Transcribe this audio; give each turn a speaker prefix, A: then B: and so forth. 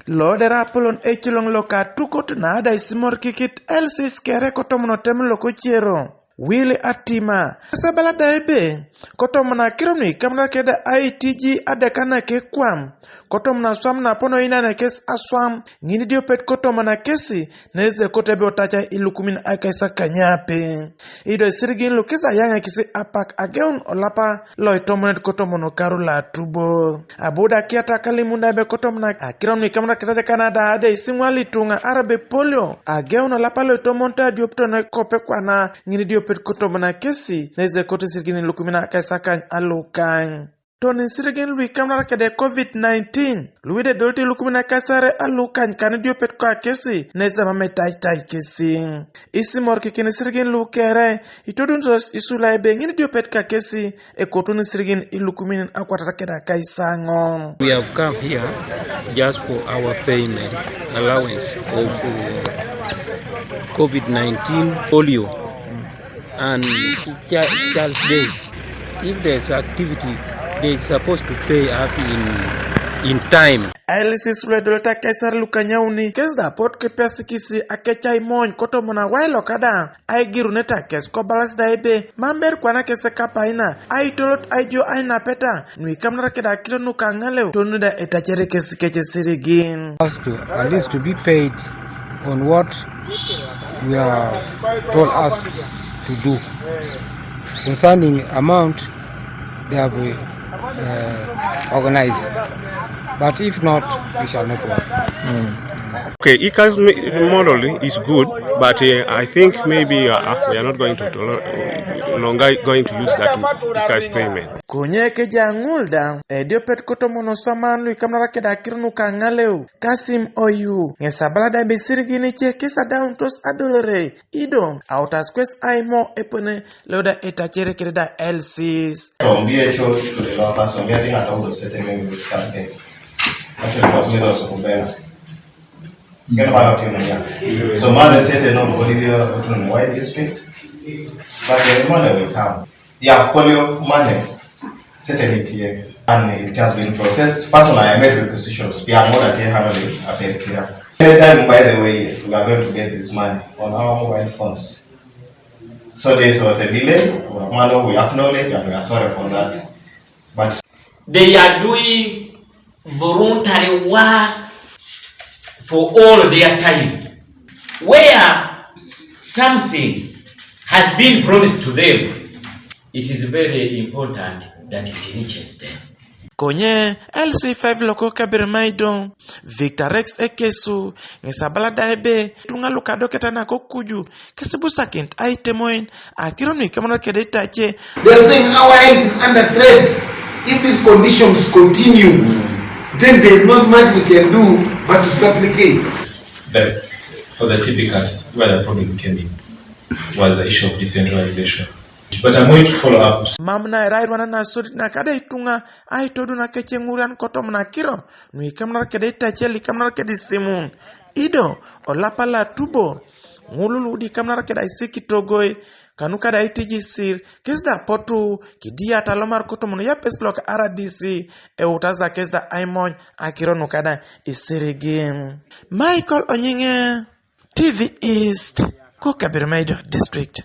A: Lodera polon echilong loka tukot na ada isimor kikit elsis kere kotomono tem loko chiero. Wili atima sabala daibe kotomna kiromni kamna keda ITG adekana ke kwam kotomna swamna pono ina na kes aswam ngini diopet kotomna kesi neze kotebe otacha ilukumin akaisa kanyape ido sirgin lukisa yanga kisi apak ageun olapa loitomonet kotomono karula tubo abuda kiata kalimunda be kotomna kiromni kamna keda Canada ade isingwali tunga arabe polio ageun olapa loitomonta diopto na kope kwana ngini diopet kotomna kesi neze kote sirgin lukumina akaisa alukan Tony sirgin lui kamna kede COVID-19 lui de dolti lukumina kasare alukan kanidio pet kwa kesi neza mame tai kesi isi morki kene sirgin lu kere itodun sos isulai bengini dio pet ka kesi e kotuni sirgin ilukuminin akwatata keda kaisangon.
B: We have come here just for our payment allowance of COVID-19 polio and Charles Day. If there's activity, they're supposed to pay us in time.
A: Alisis Redolta Kaisar Lukanyauni, Kesda Port Kepesikisi, Akechai Mon, Kotomona, Wailo Kada, I Giruneta, Keskobalas Daibe, Mamber Kwanakese Kapaina, I told Ijo Aina Peta, Nuikamra Keda Kilonukangale, Tonuda Etachere Kesikeche Sirigin.
C: At least to be paid on what we are told us to do. Concerning amount, they have organized, but if not, we shall not work.
D: Okay, ECAS model is good, but I think maybe we are not going to longer going to use that ECAS payment.
A: Kunyeke jangulda ediopet kotomono saman lui kamera keda kirnu kangaleu Kasim Oyu ngesabala da besirigini che kisa dauntos adolere ido autas quest aimo epone loda etachere keda elsis
E: from BHO to the law class from getting at all the settlement with campaign. Actually, was me also compare. Get about him. So man said no Bolivia to white district, but the money will come. Yeah, polio money. Settlement here, and it has been processed. Personally, I made requisitions. We are more than 10 appeal here. Anytime, by the way, we are going to get this money on our mobile phones. So this was a delay. We acknowledge and we are sorry for that. But
F: they are doing voluntary work for all their time. Where something has been promised to them, it is very important that it reaches them.
A: Konye LC5 loko KABERAMAIDO Victor Rex Ekesu ngesabala daibe tunga lukado ketana kokuju kesibu sakint aitemoin akironi kamana kedeta che.
G: They are saying our health is under threat. If these conditions continue, then there is not much we can do but to supplicate.
H: But for the typicals, where the problem came in was the issue of decentralization. But I'm going to follow up.
A: Mamna rairwana na sodi na kada itunga ai todu na keche ngurian kotom na kiro nui kamna kede itacheli kamna kede simun ido olapala tubo ngululu di kamna kede isiki togoy kanuka da itiji sir kesda potu kidia talomar kotom no yapes lok RDC e utaza kesda aimon akiro nukada isirigim Michael Onyinge TV East ko KABERAMAIDO District.